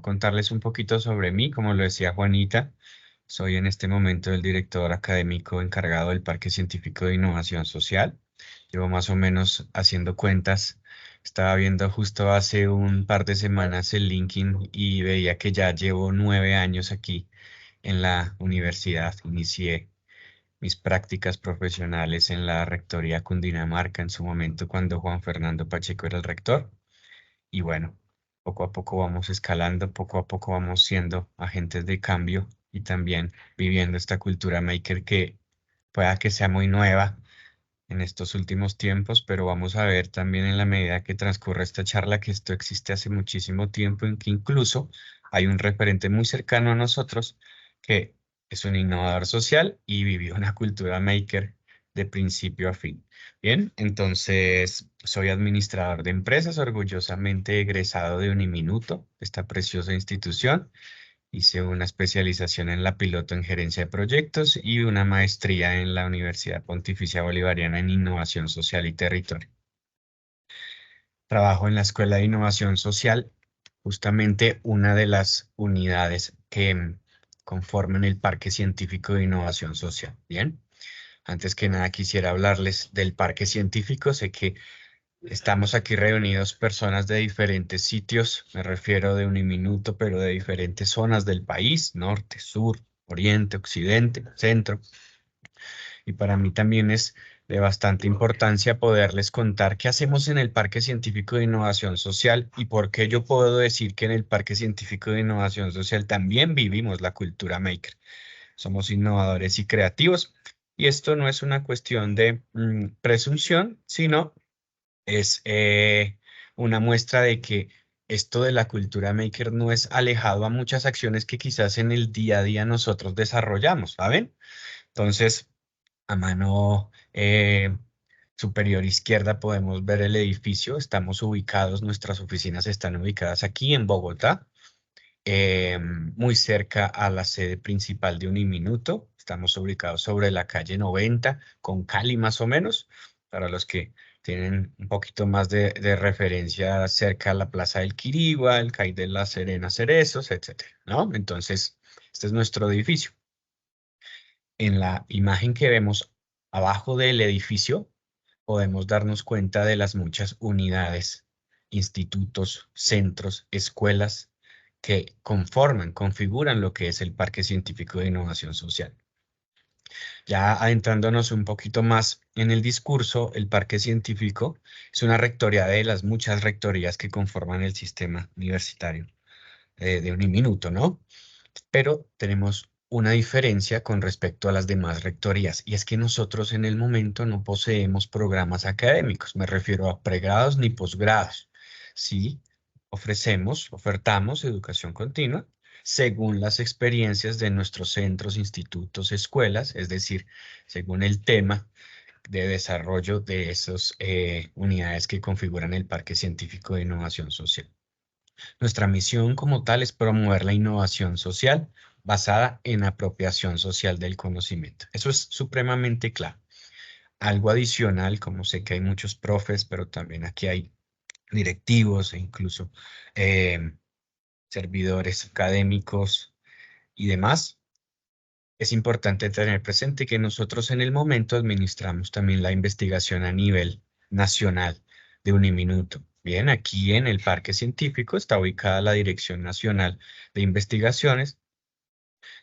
Contarles un poquito sobre mí, como lo decía Juanita, soy en este momento el director académico encargado del Parque Científico de Innovación Social. Llevo más o menos haciendo cuentas, estaba viendo justo hace un par de semanas el LinkedIn y veía que ya llevo 9 años aquí en la universidad. Inicié mis prácticas profesionales en la Rectoría Cundinamarca en su momento cuando Juan Fernando Pacheco era el rector. Y bueno, poco a poco vamos escalando, poco a poco vamos siendo agentes de cambio y también viviendo esta cultura maker que pueda que sea muy nueva en estos últimos tiempos, pero vamos a ver también en la medida que transcurre esta charla que esto existe hace muchísimo tiempo, en que incluso hay un referente muy cercano a nosotros que es un innovador social y vivió una cultura maker de principio a fin. Bien, entonces soy administrador de empresas, orgullosamente egresado de Uniminuto, esta preciosa institución. Hice una especialización en la piloto en gerencia de proyectos y una maestría en la Universidad Pontificia Bolivariana en Innovación Social y Territorio. Trabajo en la Escuela de Innovación Social, justamente una de las unidades que conforman el Parque Científico de Innovación Social. Bien, antes que nada quisiera hablarles del Parque Científico. Sé que estamos aquí reunidos personas de diferentes sitios, me refiero de Uniminuto, pero de diferentes zonas del país, norte, sur, oriente, occidente, centro. Y para mí también es de bastante importancia poderles contar qué hacemos en el Parque Científico de Innovación Social y por qué yo puedo decir que en el Parque Científico de Innovación Social también vivimos la cultura maker. Somos innovadores y creativos. Y esto no es una cuestión de presunción, sino es una muestra de que esto de la cultura maker no es alejado a muchas acciones que quizás en el día a día nosotros desarrollamos, ¿saben? Entonces, a mano superior izquierda podemos ver el edificio. Estamos ubicados, nuestras oficinas están ubicadas aquí en Bogotá, muy cerca a la sede principal de Uniminuto. Estamos ubicados sobre la calle 90 con Cali más o menos, para los que tienen un poquito más de referencia cerca a la Plaza del Quirigua, el CAI de la Serena Cerezos, etcétera, ¿no? Entonces, este es nuestro edificio. En la imagen que vemos abajo del edificio, podemos darnos cuenta de las muchas unidades, institutos, centros, escuelas que conforman, configuran lo que es el Parque Científico de Innovación Social. Ya adentrándonos un poquito más en el discurso, el Parque Científico es una rectoría de las muchas rectorías que conforman el sistema universitario de Uniminuto, ¿no? Pero tenemos una diferencia con respecto a las demás rectorías, y es que nosotros en el momento no poseemos programas académicos, me refiero a pregrados ni posgrados. Sí, ofertamos educación continua según las experiencias de nuestros centros, institutos, escuelas, es decir, según el tema de desarrollo de esas unidades que configuran el Parque Científico de Innovación Social. Nuestra misión como tal es promover la innovación social basada en apropiación social del conocimiento. Eso es supremamente claro. Algo adicional, como sé que hay muchos profes, pero también aquí hay directivos e incluso eh, servidores académicos y demás, es importante tener presente que nosotros en el momento administramos también la investigación a nivel nacional de Uniminuto. Bien, aquí en el Parque Científico está ubicada la Dirección Nacional de Investigaciones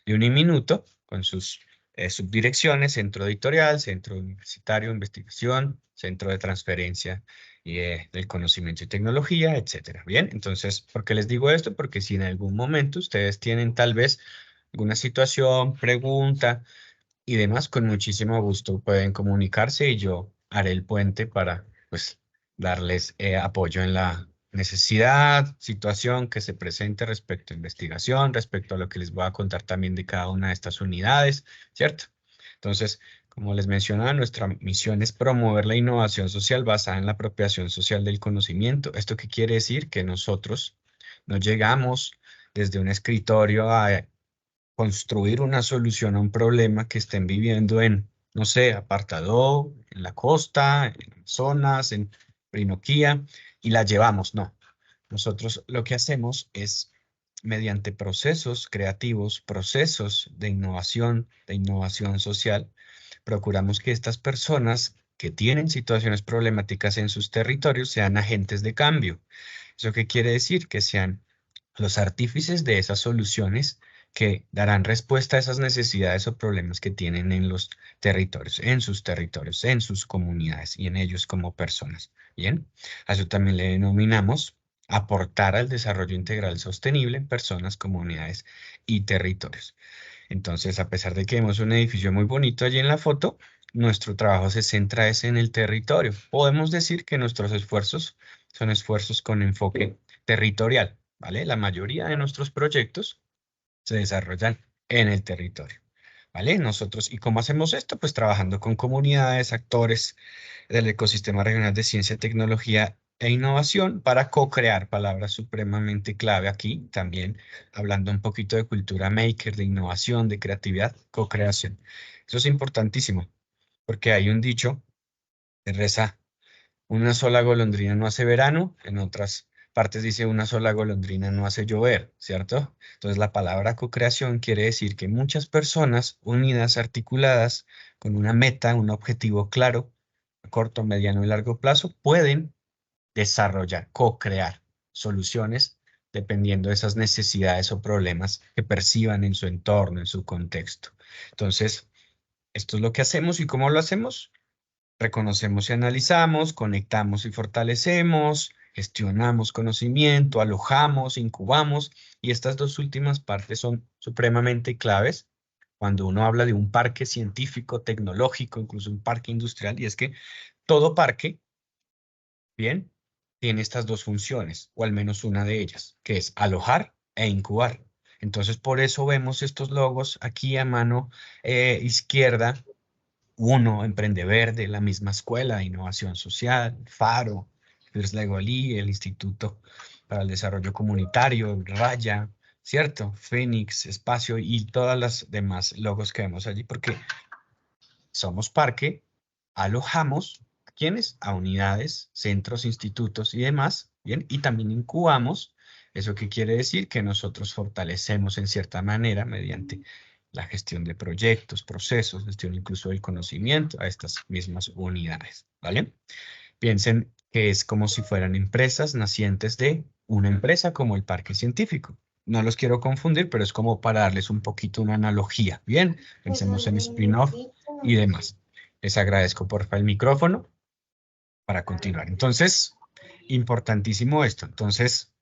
de Uniminuto, con sus subdirecciones, Centro Editorial, Centro Universitario de Investigación, Centro de Transferencia del Conocimiento y Tecnología, etcétera. Bien, entonces, ¿por qué les digo esto? Porque si en algún momento ustedes tienen tal vez alguna situación, pregunta y demás, con muchísimo gusto pueden comunicarse y yo haré el puente para, pues, darles apoyo en la necesidad, situación que se presente respecto a investigación, respecto a lo que les voy a contar también de cada una de estas unidades, ¿cierto? Entonces, como les mencionaba, nuestra misión es promover la innovación social basada en la apropiación social del conocimiento. ¿Esto qué quiere decir? Que nosotros no llegamos desde un escritorio a construir una solución a un problema que estén viviendo en, no sé, Apartadó, en la costa, en zonas, en Orinoquía, y la llevamos. No. Nosotros lo que hacemos es mediante procesos creativos, procesos de innovación social, procuramos que estas personas que tienen situaciones problemáticas en sus territorios sean agentes de cambio. ¿Eso qué quiere decir? Que sean los artífices de esas soluciones que darán respuesta a esas necesidades o problemas que tienen en los territorios, en sus comunidades y en ellos como personas. Bien, a eso también le denominamos aportar al desarrollo integral sostenible en personas, comunidades y territorios. Entonces, a pesar de que vemos un edificio muy bonito allí en la foto, nuestro trabajo se centra es en el territorio. Podemos decir que nuestros esfuerzos son esfuerzos con enfoque territorial, ¿vale? La mayoría de nuestros proyectos se desarrollan en el territorio, ¿vale? Nosotros, ¿y cómo hacemos esto? Pues trabajando con comunidades, actores del ecosistema regional de ciencia, tecnología e innovación para co-crear, palabra supremamente clave aquí, también hablando un poquito de cultura maker, de innovación, de creatividad, co-creación. Eso es importantísimo, porque hay un dicho que reza, una sola golondrina no hace verano, en otras partes dice una sola golondrina no hace llover, ¿cierto? Entonces la palabra co-creación quiere decir que muchas personas unidas, articuladas, con una meta, un objetivo claro, a corto, mediano y largo plazo, pueden desarrollar, co-crear soluciones dependiendo de esas necesidades o problemas que perciban en su entorno, en su contexto. Entonces, esto es lo que hacemos y cómo lo hacemos. Reconocemos y analizamos, conectamos y fortalecemos, gestionamos conocimiento, alojamos, incubamos, y estas dos últimas partes son supremamente claves cuando uno habla de un parque científico, tecnológico, incluso un parque industrial, y es que todo parque, bien, tiene estas dos funciones, o al menos una de ellas, que es alojar e incubar. Entonces, por eso vemos estos logos aquí a mano izquierda. Uno, Emprende Verde, la misma escuela de innovación social, Faro, First Legolí, el Instituto para el Desarrollo Comunitario, Raya, ¿cierto? Fénix, Espacio y todas las demás logos que vemos allí, porque somos parque, alojamos a quienes, a unidades, centros, institutos y demás, ¿bien? Y también incubamos. ¿Eso qué quiere decir? Que nosotros fortalecemos en cierta manera mediante la gestión de proyectos, procesos, gestión incluso del conocimiento a estas mismas unidades, ¿vale? Piensen que es como si fueran empresas nacientes de una empresa como el Parque Científico. No los quiero confundir, pero es como para darles un poquito una analogía. Bien, pensemos en spin-off y demás. Les agradezco porfa el micrófono para continuar. Entonces, importantísimo esto. Entonces,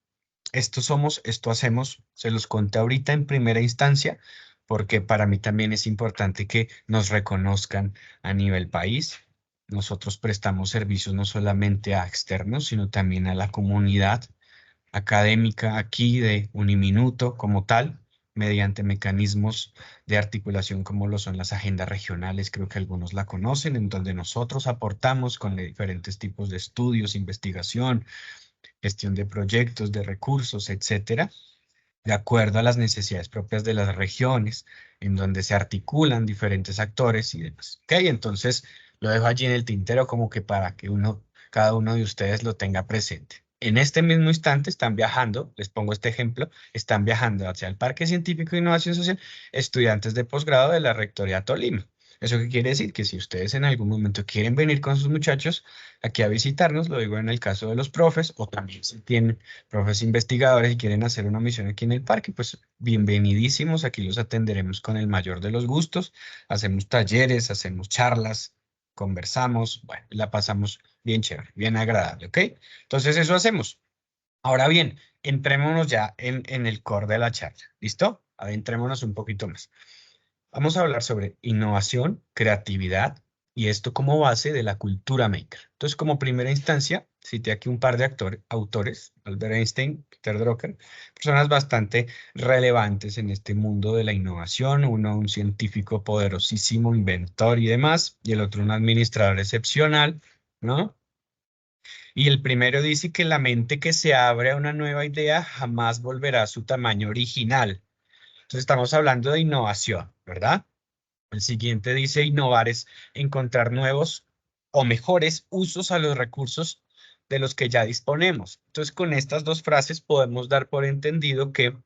esto somos, esto hacemos, se los conté ahorita en primera instancia, porque para mí también es importante que nos reconozcan a nivel país. Nosotros prestamos servicios no solamente a externos, sino también a la comunidad académica aquí de Uniminuto como tal, mediante mecanismos de articulación como lo son las agendas regionales, creo que algunos la conocen, en donde nosotros aportamos con diferentes tipos de estudios, investigación, gestión de proyectos, de recursos, etcétera, de acuerdo a las necesidades propias de las regiones, en donde se articulan diferentes actores y demás. Ok, entonces lo dejo allí en el tintero como que para que cada uno de ustedes lo tenga presente. En este mismo instante están viajando, les pongo este ejemplo, están viajando hacia el Parque Científico de Innovación Social estudiantes de posgrado de la Rectoría Tolima. ¿Eso qué quiere decir? Que si ustedes en algún momento quieren venir con sus muchachos aquí a visitarnos, lo digo en el caso de los profes, o también si tienen profes investigadores y quieren hacer una misión aquí en el parque, pues bienvenidísimos, aquí los atenderemos con el mayor de los gustos, hacemos talleres, hacemos charlas, conversamos, bueno, la pasamos bien chévere, bien agradable, ¿ok? Entonces eso hacemos. Ahora bien, entrémonos ya en el core de la charla, ¿listo? Adentrémonos un poquito más. Vamos a hablar sobre innovación, creatividad y esto como base de la cultura maker. Entonces, como primera instancia, cité aquí un par de autores, Albert Einstein, Peter Drucker, personas bastante relevantes en este mundo de la innovación, uno un científico poderosísimo, inventor y demás, y el otro un administrador excepcional, ¿no? Y el primero dice que la mente que se abre a una nueva idea jamás volverá a su tamaño original. Entonces, estamos hablando de innovación, ¿verdad? El siguiente dice, innovar es encontrar nuevos o mejores usos a los recursos de los que ya disponemos. Entonces, con estas dos frases podemos dar por entendido que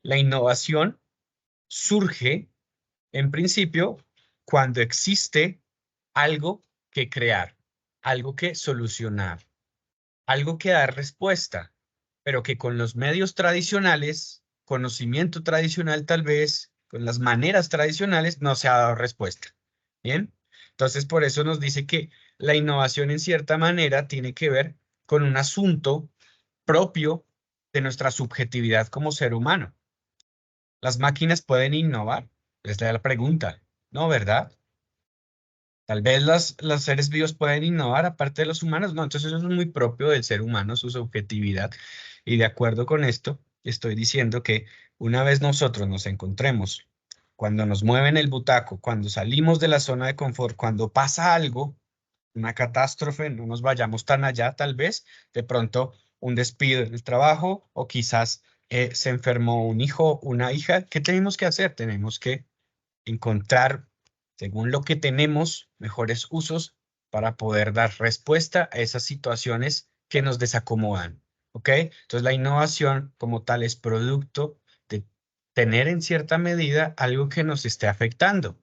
La innovación surge, en principio, cuando existe algo que crear, algo que solucionar, algo que dar respuesta, pero que con los medios tradicionales, conocimiento tradicional tal vez, con las maneras tradicionales, no se ha dado respuesta. ¿Bien? Entonces, por eso nos dice que la innovación en cierta manera tiene que ver con un asunto propio de nuestra subjetividad como ser humano. ¿Las máquinas pueden innovar? Es la pregunta. No, ¿verdad? Tal vez los seres vivos pueden innovar aparte de los humanos. No, entonces eso es muy propio del ser humano, su subjetividad. Y de acuerdo con esto, estoy diciendo que una vez nosotros nos encontremos, cuando nos mueven el butaco, cuando salimos de la zona de confort, cuando pasa algo, una catástrofe, no nos vayamos tan allá, tal vez, de pronto un despido en el trabajo o quizás se enfermó un hijo, una hija, ¿qué tenemos que hacer? Tenemos que encontrar, según lo que tenemos, mejores usos para poder dar respuesta a esas situaciones que nos desacomodan. ¿Ok? Entonces la innovación como tal es producto de tener en cierta medida algo que nos esté afectando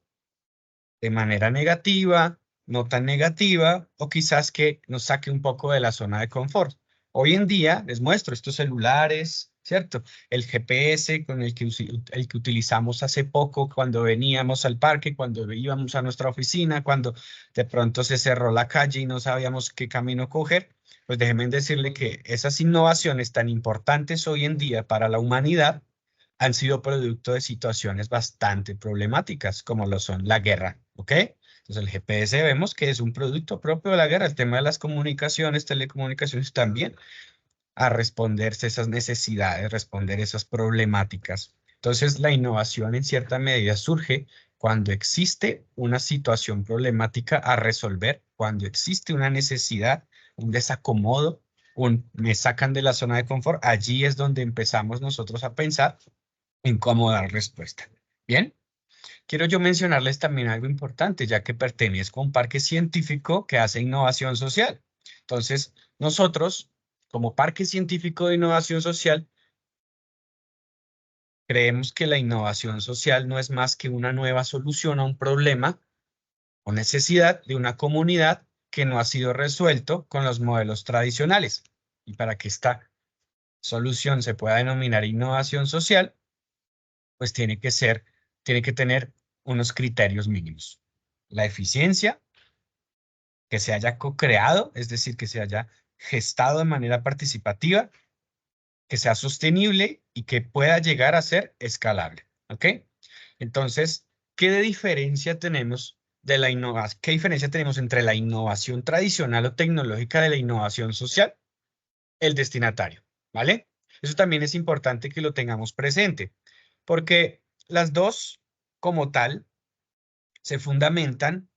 de manera negativa, no tan negativa, o quizás que nos saque un poco de la zona de confort. Hoy en día, les muestro estos celulares, ¿cierto? El GPS con el que utilizamos hace poco cuando veníamos al parque, cuando íbamos a nuestra oficina, cuando de pronto se cerró la calle y no sabíamos qué camino coger. Pues déjenme decirle que esas innovaciones tan importantes hoy en día para la humanidad han sido producto de situaciones bastante problemáticas, como lo son la guerra, ¿ok? Entonces el GPS vemos que es un producto propio de la guerra, el tema de las comunicaciones, telecomunicaciones también, a responderse esas necesidades, responder esas problemáticas. Entonces la innovación en cierta medida surge cuando existe una situación problemática a resolver, cuando existe una necesidad, un desacomodo, me sacan de la zona de confort, allí es donde empezamos nosotros a pensar en cómo dar respuesta. Bien, quiero yo mencionarles también algo importante, ya que pertenezco a un parque científico que hace innovación social. Entonces, nosotros, como parque científico de innovación social, creemos que la innovación social no es más que una nueva solución a un problema o necesidad de una comunidad que no ha sido resuelto con los modelos tradicionales. Y para que esta solución se pueda denominar innovación social, pues tiene que tener unos criterios mínimos. La eficiencia, que se haya co-creado, es decir, que se haya gestado de manera participativa, que sea sostenible y que pueda llegar a ser escalable. ¿Ok? Entonces, ¿qué diferencia tenemos de la innovación? ¿Qué diferencia tenemos entre la innovación tradicional o tecnológica de la innovación social? El destinatario, ¿vale? Eso también es importante que lo tengamos presente, porque las dos, como tal, se fundamentan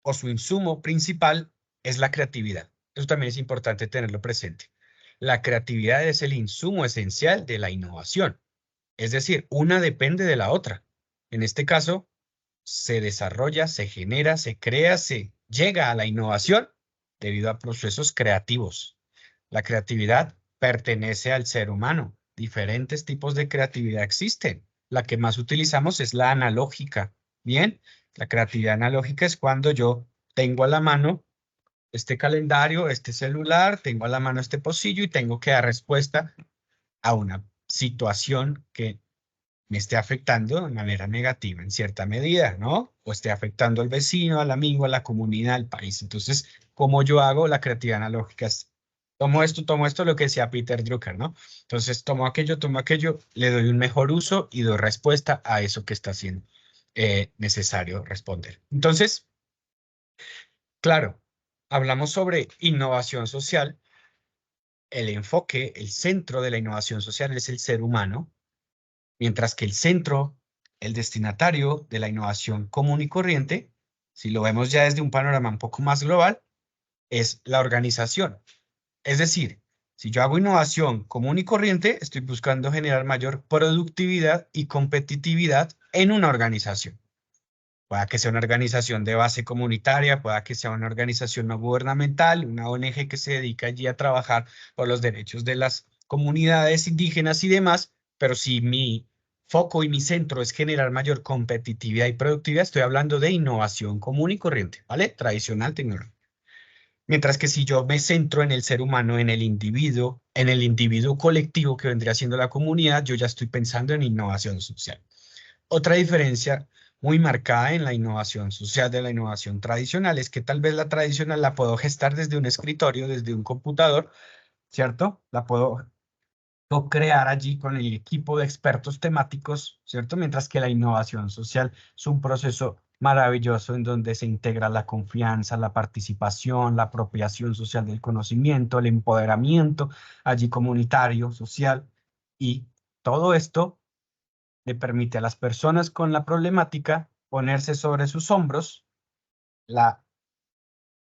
o su insumo principal es la creatividad. Eso también es importante tenerlo presente. La creatividad es el insumo esencial de la innovación. Es decir, una depende de la otra. En este caso, se desarrolla, se genera, se crea, se llega a la innovación debido a procesos creativos. La creatividad pertenece al ser humano. Diferentes tipos de creatividad existen. La que más utilizamos es la analógica. Bien, la creatividad analógica es cuando yo tengo a la mano este calendario, este celular, tengo a la mano este pocillo y tengo que dar respuesta a una situación que me esté afectando de manera negativa en cierta medida, ¿no? O esté afectando al vecino, al amigo, a la comunidad, al país. Entonces, ¿cómo yo hago la creatividad analógica? Tomo esto, lo que decía Peter Drucker, ¿no? Entonces, tomo aquello, le doy un mejor uso y doy respuesta a eso que está siendo necesario responder. Entonces, claro, hablamos sobre innovación social. El enfoque, el centro de la innovación social es el ser humano, mientras que el centro, el destinatario de la innovación común y corriente, si lo vemos ya desde un panorama un poco más global, es la organización. Es decir, si yo hago innovación común y corriente, estoy buscando generar mayor productividad y competitividad en una organización. Pueda que sea una organización de base comunitaria, pueda que sea una organización no gubernamental, una ONG que se dedica allí a trabajar por los derechos de las comunidades indígenas y demás, pero si mi foco y mi centro es generar mayor competitividad y productividad, estoy hablando de innovación común y corriente, ¿vale? Tradicional tecnológica. Mientras que si yo me centro en el ser humano, en el individuo colectivo que vendría siendo la comunidad, yo ya estoy pensando en innovación social. Otra diferencia muy marcada en la innovación social de la innovación tradicional es que tal vez la tradicional la puedo gestar desde un escritorio, desde un computador, ¿cierto? La puedo co-crear allí con el equipo de expertos temáticos, ¿cierto? Mientras que la innovación social es un proceso maravilloso en donde se integra la confianza, la participación, la apropiación social del conocimiento, el empoderamiento allí comunitario, social, y todo esto le permite a las personas con la problemática ponerse sobre sus hombros la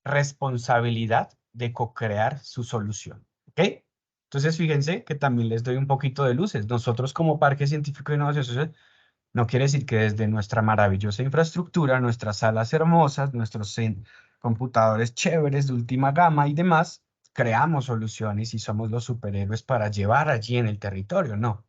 responsabilidad de co-crear su solución. ¿Ok? Entonces, fíjense que también les doy un poquito de luces. Nosotros como Parque Científico de Innovación Social, no quiere decir que desde nuestra maravillosa infraestructura, nuestras salas hermosas, nuestros computadores chéveres de última gama y demás, creamos soluciones y somos los superhéroes para llevar allí en el territorio. No,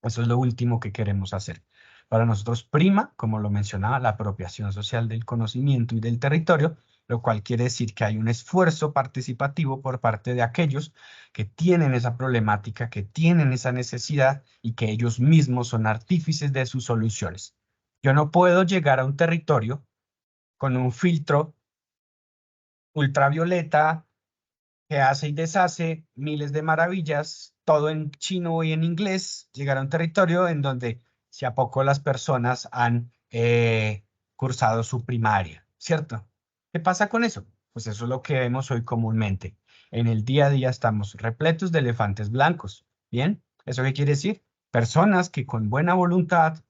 eso es lo último que queremos hacer. Para nosotros prima, como lo mencionaba, la apropiación social del conocimiento y del territorio, lo cual quiere decir que hay un esfuerzo participativo por parte de aquellos que tienen esa problemática, que tienen esa necesidad y que ellos mismos son artífices de sus soluciones. Yo no puedo llegar a un territorio con un filtro ultravioleta que hace y deshace miles de maravillas, todo en chino y en inglés, llegar a un territorio en donde si a poco las personas han cursado su primaria, ¿cierto? ¿Qué pasa con eso? Pues eso es lo que vemos hoy comúnmente. En el día a día estamos repletos de elefantes blancos. ¿Bien? ¿Eso qué quiere decir? Personas que con buena voluntad,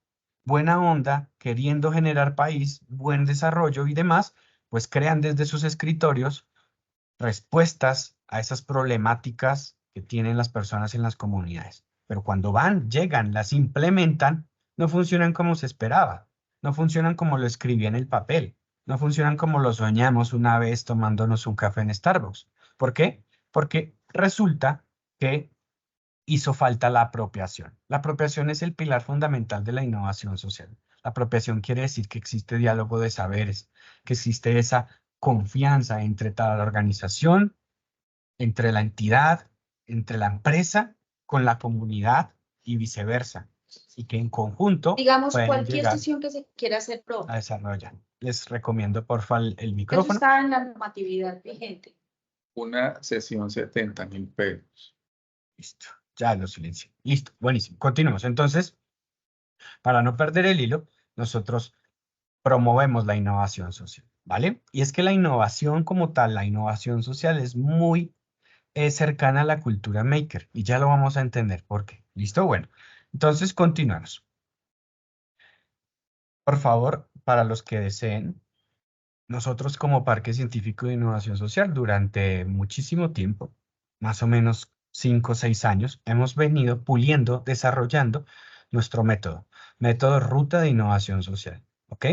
buena onda, queriendo generar país, buen desarrollo y demás, pues crean desde sus escritorios respuestas a esas problemáticas que tienen las personas en las comunidades. Pero cuando van, llegan, las implementan, no funcionan como se esperaba, no funcionan como lo escribí en el papel, no funcionan como lo soñamos una vez tomándonos un café en Starbucks. ¿Por qué? Porque resulta que hizo falta la apropiación. La apropiación es el pilar fundamental de la innovación social. La apropiación quiere decir que existe diálogo de saberes, que existe esa confianza entre toda la organización, entre la entidad, entre la empresa, con la comunidad y viceversa. Y que en conjunto Digamos, pueden cualquier llegar sesión que se quiera hacer a propia. desarrollar. Les recomiendo, porfa, el Eso micrófono. está en la normatividad vigente. Una sesión 70.000 pesos. Listo, ya lo silencio. Listo, buenísimo. Continuemos. Entonces, para no perder el hilo, nosotros promovemos la innovación social, ¿vale? Y es que la innovación como tal, la innovación social es muy cercana a la cultura maker y ya lo vamos a entender por qué. ¿Listo? Bueno, entonces continuamos. Por favor, para los que deseen, nosotros como Parque Científico de Innovación Social durante muchísimo tiempo, más o menos 5 o 6 años, hemos venido puliendo, desarrollando nuestro método Ruta de Innovación Social, ¿ok?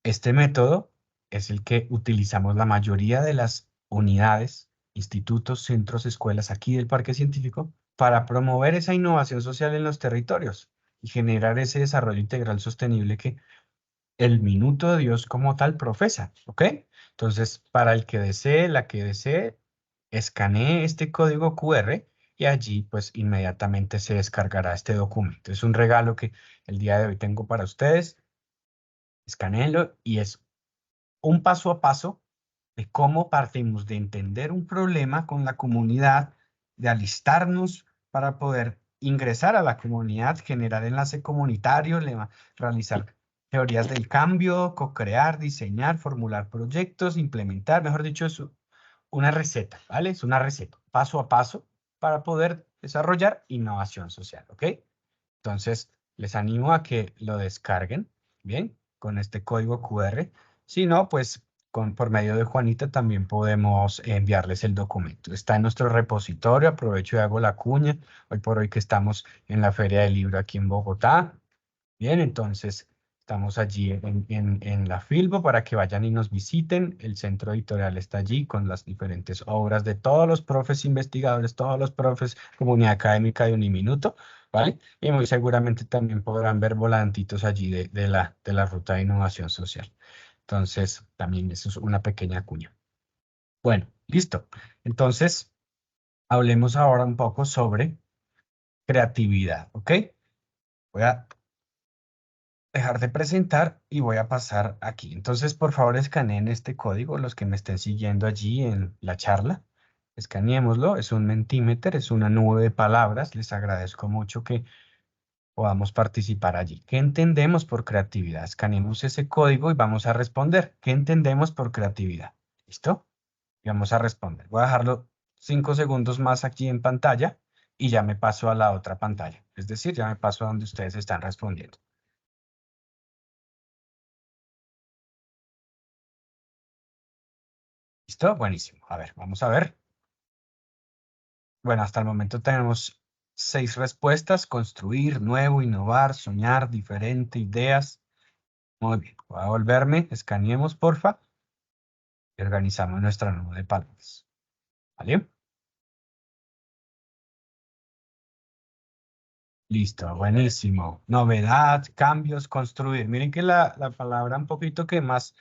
Este método es el que utilizamos la mayoría de las unidades, institutos, centros, escuelas aquí del Parque Científico para promover esa innovación social en los territorios y generar ese desarrollo integral sostenible que el minuto de Dios como tal profesa, ¿ok? Entonces, para el que desee, la que desee, escanee este código QR y allí pues inmediatamente se descargará este documento. Es un regalo que el día de hoy tengo para ustedes. Escanéenlo y es un paso a paso de cómo partimos de entender un problema con la comunidad, de alistarnos para poder ingresar a la comunidad, generar enlace comunitario, realizar teorías del cambio, co-crear, diseñar, formular proyectos, implementar, mejor dicho, es una receta, ¿vale? Es una receta, paso a paso, para poder desarrollar innovación social, ¿ok? Entonces, les animo a que lo descarguen, ¿bien? Con este código QR. Si no, pues por medio de Juanita también podemos enviarles el documento. Está en nuestro repositorio, aprovecho y hago la cuña, hoy por hoy que estamos en la Feria del Libro aquí en Bogotá. Bien, entonces estamos allí en la Filbo para que vayan y nos visiten. El centro editorial está allí con las diferentes obras de todos los profes investigadores, todos los profes, comunidad académica de Uniminuto, ¿vale? Y muy seguramente también podrán ver volantitos allí de la ruta de innovación social. Entonces, también eso es una pequeña cuña. Bueno, listo. Entonces, hablemos ahora un poco sobre creatividad, ¿ok? Voy a dejar de presentar y voy a pasar aquí. Entonces, por favor, escaneen este código, los que me estén siguiendo allí en la charla. Escaneémoslo, es un Mentimeter, es una nube de palabras. Les agradezco mucho que podamos participar allí. ¿Qué entendemos por creatividad? Escaneemos ese código y vamos a responder. ¿Qué entendemos por creatividad? ¿Listo? Y vamos a responder. Voy a dejarlo 5 segundos más aquí en pantalla y ya me paso a la otra pantalla. Es decir, ya me paso a donde ustedes están respondiendo. ¿Listo? Buenísimo. A ver, vamos a ver. Bueno, hasta el momento tenemos 6 respuestas. Construir, nuevo, innovar, soñar, diferente, ideas. Muy bien. Voy a volverme. Escaneemos, porfa. Y organizamos nuestra nube de palabras. ¿Vale? Listo, buenísimo. Novedad, cambios, construir. Miren que la palabra un poquito que más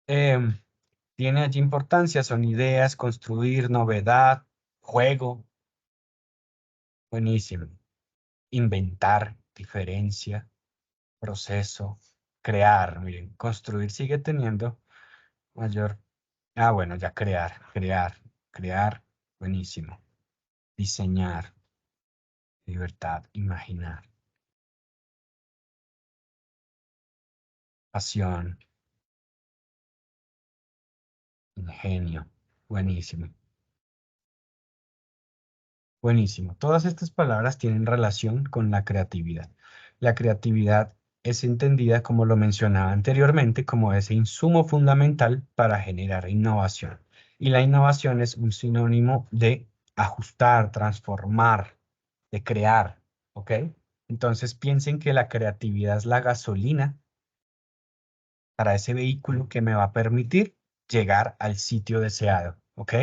em, tiene allí importancia son ideas, construir, novedad, juego. Buenísimo. Inventar, diferencia, proceso, crear. Miren, construir sigue teniendo mayor. Ah, bueno, ya crear. Buenísimo. Diseñar, libertad, imaginar, pasión, ingenio. Buenísimo. Buenísimo. Todas estas palabras tienen relación con la creatividad. La creatividad es entendida, como lo mencionaba anteriormente, como ese insumo fundamental para generar innovación. Y la innovación es un sinónimo de ajustar, transformar, de crear, ¿ok? Entonces piensen que la creatividad es la gasolina para ese vehículo que me va a permitir llegar al sitio deseado, ¿ok?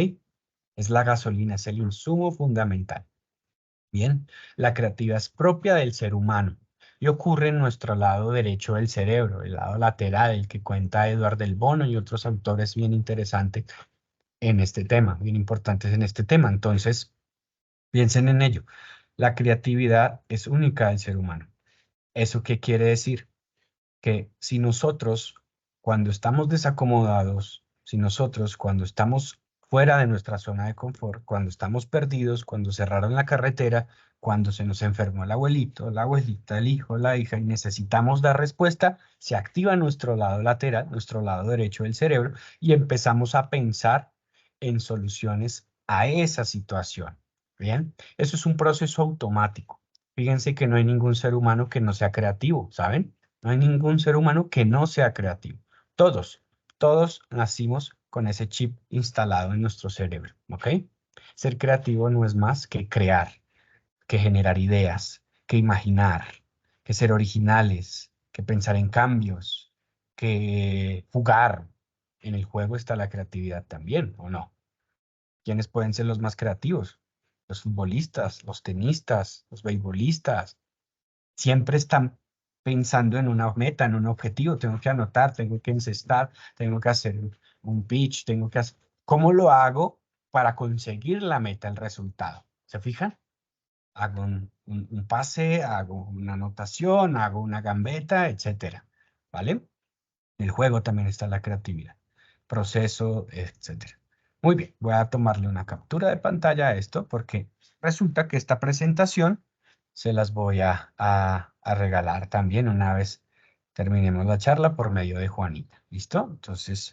Es la gasolina, es el insumo fundamental. Bien, la creatividad es propia del ser humano y ocurre en nuestro lado derecho del cerebro, el lado lateral, el que cuenta Eduard del Bono y otros autores bien interesantes en este tema, bien importantes en este tema. Entonces, piensen en ello. La creatividad es única del ser humano. ¿Eso qué quiere decir? Que si nosotros, cuando estamos desacomodados, si nosotros, cuando estamos fuera de nuestra zona de confort, cuando estamos perdidos, cuando cerraron la carretera, cuando se nos enfermó el abuelito, la abuelita, el hijo, la hija, y necesitamos dar respuesta, se activa nuestro lado lateral, nuestro lado derecho del cerebro, y empezamos a pensar en soluciones a esa situación. Bien, eso es un proceso automático. Fíjense que no hay ningún ser humano que no sea creativo, ¿saben? No hay ningún ser humano que no sea creativo. Todos, todos nacimos con ese chip instalado en nuestro cerebro, ¿ok? Ser creativo no es más que crear, que generar ideas, que imaginar, que ser originales, que pensar en cambios, que jugar. En el juego está la creatividad también, ¿o no? ¿Quiénes pueden ser los más creativos? Los futbolistas, los tenistas, los beisbolistas, siempre están pensando en una meta, en un objetivo. Tengo que anotar, tengo que encestar, tengo que hacer un pitch, tengo que hacer. ¿Cómo lo hago para conseguir la meta, el resultado? ¿Se fijan? Hago un pase, hago una anotación, hago una gambeta, etcétera. ¿Vale? En el juego también está la creatividad, proceso, etcétera. Muy bien, voy a tomarle una captura de pantalla a esto porque resulta que esta presentación se las voy a regalar también una vez terminemos la charla por medio de Juanita. ¿Listo? Entonces,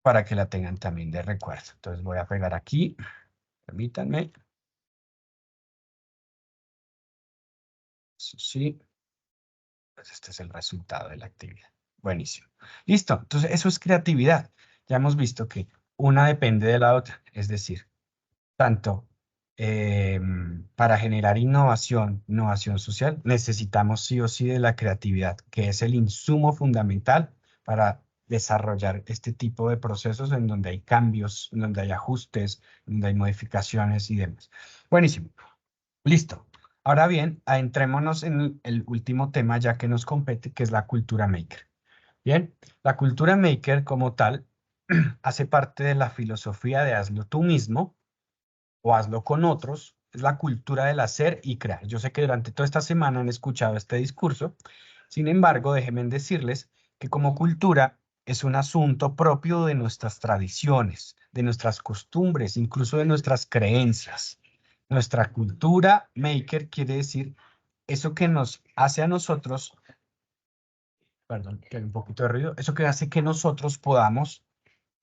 para que la tengan también de recuerdo. Entonces voy a pegar aquí, permítanme. Sí, pues este es el resultado de la actividad. Buenísimo. Listo, entonces eso es creatividad. Ya hemos visto que una depende de la otra, es decir, tanto para generar innovación social, necesitamos sí o sí de la creatividad, que es el insumo fundamental para desarrollar este tipo de procesos en donde hay cambios, en donde hay ajustes, en donde hay modificaciones y demás. Buenísimo. Listo. Ahora bien, adentrémonos en el último tema ya que nos compete, que es la cultura maker. Bien, la cultura maker como tal hace parte de la filosofía de hazlo tú mismo o hazlo con otros. Es la cultura del hacer y crear. Yo sé que durante toda esta semana han escuchado este discurso. Sin embargo, déjenme decirles que como cultura es un asunto propio de nuestras tradiciones, de nuestras costumbres, incluso de nuestras creencias. Nuestra cultura maker quiere decir eso que nos hace a nosotros, perdón, que hay un poquito de ruido, eso que hace que nosotros podamos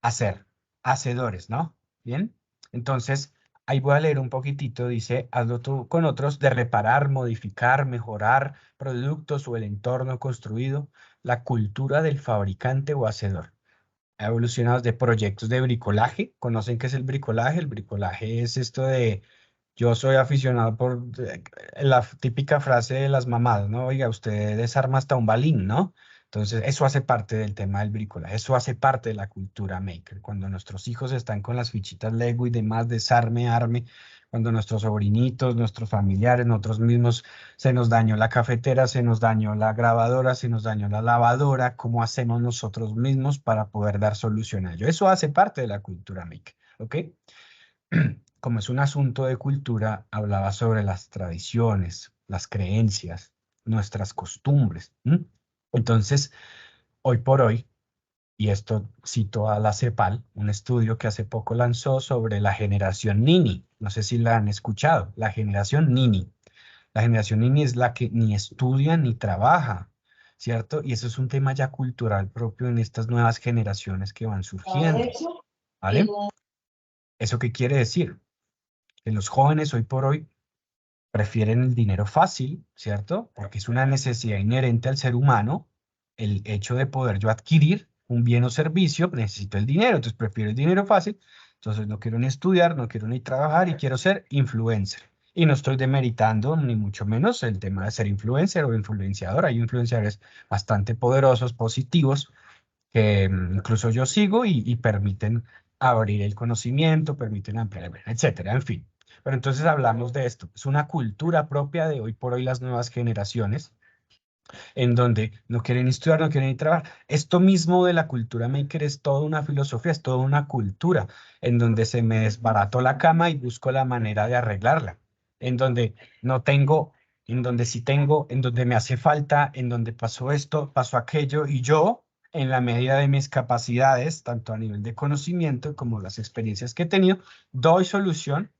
hacer, hacedores, ¿no? Bien, entonces ahí voy a leer un poquitito, dice, hazlo tú con otros, de reparar, modificar, mejorar productos o el entorno construido, la cultura del fabricante o hacedor. Ha evolucionado de proyectos de bricolaje. ¿Conocen qué es el bricolaje? El bricolaje es esto de, yo soy aficionado por la típica frase de las mamás, ¿no? Oiga, usted desarma hasta un balín, ¿no? Entonces, eso hace parte del tema del bricolaje, eso hace parte de la cultura maker. Cuando nuestros hijos están con las fichitas Lego y demás, desarme, arme, cuando nuestros sobrinitos, nuestros familiares, nosotros mismos se nos dañó la cafetera, se nos dañó la grabadora, se nos dañó la lavadora, ¿cómo hacemos nosotros mismos para poder dar solución a ello? Eso hace parte de la cultura maker, ¿ok? Como es un asunto de cultura, hablaba sobre las tradiciones, las creencias, nuestras costumbres. Entonces, hoy por hoy, y esto cito a la CEPAL, un estudio que hace poco lanzó sobre la generación Nini. No sé si la han escuchado, la generación Nini. La generación Nini es la que ni estudia ni trabaja, ¿cierto? Y eso es un tema ya cultural propio en estas nuevas generaciones que van surgiendo, ¿vale? ¿Eso qué quiere decir? Que los jóvenes hoy por hoy prefieren el dinero fácil, ¿cierto? Porque es una necesidad inherente al ser humano, el hecho de poder yo adquirir un bien o servicio, necesito el dinero, entonces prefiero el dinero fácil, entonces no quiero ni estudiar, no quiero ni trabajar y quiero ser influencer. Y no estoy demeritando ni mucho menos el tema de ser influencer o influenciador. Hay influenciadores bastante poderosos, positivos, que incluso yo sigo y permiten abrir el conocimiento, permiten ampliar, etcétera, en fin. Pero entonces hablamos de esto. Es una cultura propia de hoy por hoy las nuevas generaciones, en donde no quieren estudiar, no quieren ni trabajar. Esto mismo de la cultura maker es toda una filosofía, es toda una cultura, en donde se me desbarató la cama y busco la manera de arreglarla, en donde no tengo, en donde sí tengo, en donde me hace falta, en donde pasó esto, pasó aquello, y yo, en la medida de mis capacidades, tanto a nivel de conocimiento como las experiencias que he tenido, doy solución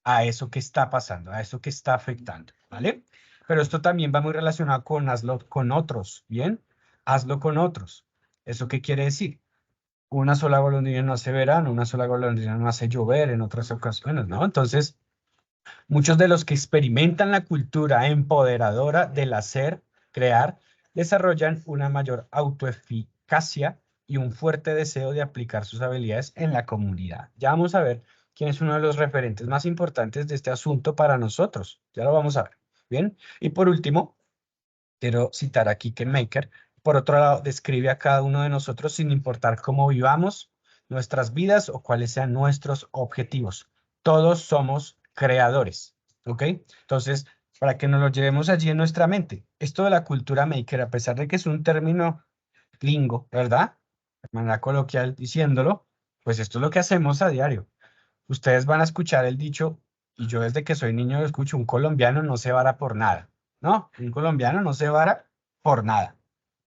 a eso que está pasando, a eso que está afectando, ¿vale? Pero esto también va muy relacionado con hazlo con otros, ¿bien? Hazlo con otros. ¿Eso qué quiere decir? Una sola golondrina no hace verano, una sola golondrina no hace llover en otras ocasiones, ¿no? Entonces, muchos de los que experimentan la cultura empoderadora del hacer, crear, desarrollan una mayor autoeficacia y un fuerte deseo de aplicar sus habilidades en la comunidad. Ya vamos a ver quién es uno de los referentes más importantes de este asunto para nosotros. Ya lo vamos a ver. Bien. Y por último, quiero citar a Ken Maker. Por otro lado, describe a cada uno de nosotros sin importar cómo vivamos nuestras vidas o cuáles sean nuestros objetivos. Todos somos creadores, ¿ok? Entonces, para que nos lo llevemos allí en nuestra mente, esto de la cultura maker, a pesar de que es un término gringo, ¿verdad? De manera coloquial diciéndolo, pues esto es lo que hacemos a diario. Ustedes van a escuchar el dicho, y yo desde que soy niño lo escucho, un colombiano no se vara por nada. No, un colombiano no se vara por nada.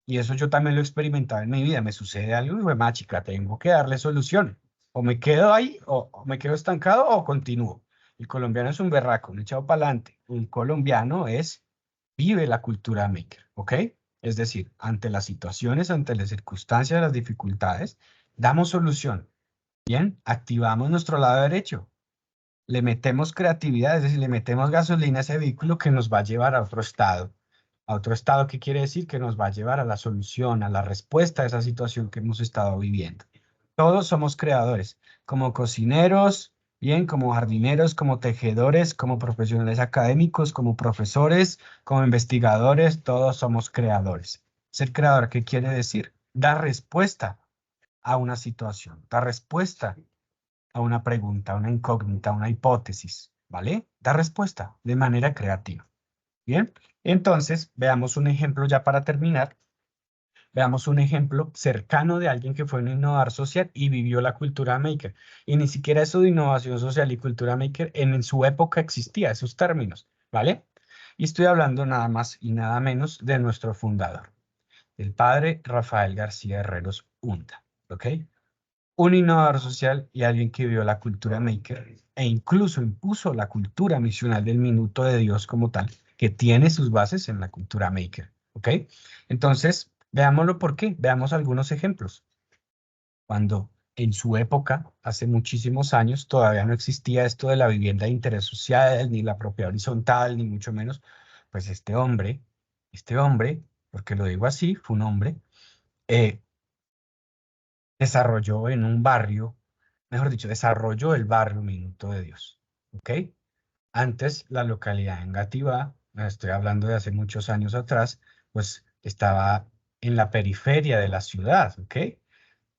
Y eso yo también lo he experimentado en mi vida. Me sucede algo y fue más chica, tengo que darle solución. O me quedo ahí, o me quedo estancado, o continúo. El colombiano es un berraco, un echado para adelante. Un colombiano vive la cultura maker, ¿ok? Es decir, ante las situaciones, ante las circunstancias, las dificultades, damos solución. Bien, activamos nuestro lado derecho. Le metemos creatividad, es decir, le metemos gasolina a ese vehículo que nos va a llevar a otro estado. ¿A otro estado qué quiere decir? Que nos va a llevar a la solución, a la respuesta a esa situación que hemos estado viviendo. Todos somos creadores, como cocineros, bien, como jardineros, como tejedores, como profesionales académicos, como profesores, como investigadores, todos somos creadores. Ser creador, ¿qué quiere decir? da respuesta a una situación, da respuesta a una pregunta, a una incógnita, a una hipótesis, ¿vale? Da respuesta de manera creativa. Bien, entonces veamos un ejemplo ya para terminar. Veamos un ejemplo cercano de alguien que fue un innovador social y vivió la cultura maker. Y ni siquiera eso de innovación social y cultura maker en su época existía, esos términos, ¿vale? Y estoy hablando nada más y nada menos de nuestro fundador, el padre Rafael García Herreros Hunda, ¿ok? Un innovador social y alguien que vio la cultura maker e incluso impuso la cultura misional del minuto de Dios como tal, que tiene sus bases en la cultura maker, ¿ok? Entonces, veámoslo por qué, veamos algunos ejemplos. Cuando en su época, hace muchísimos años, todavía no existía esto de la vivienda de interés social, ni la propiedad horizontal, ni mucho menos, pues este hombre, porque lo digo así, fue un hombre, eh, desarrolló en un barrio, mejor dicho, desarrolló el barrio Minuto de Dios, ¿ok? Antes la localidad en Engativá, estoy hablando de hace muchos años atrás, pues estaba en la periferia de la ciudad, ¿ok?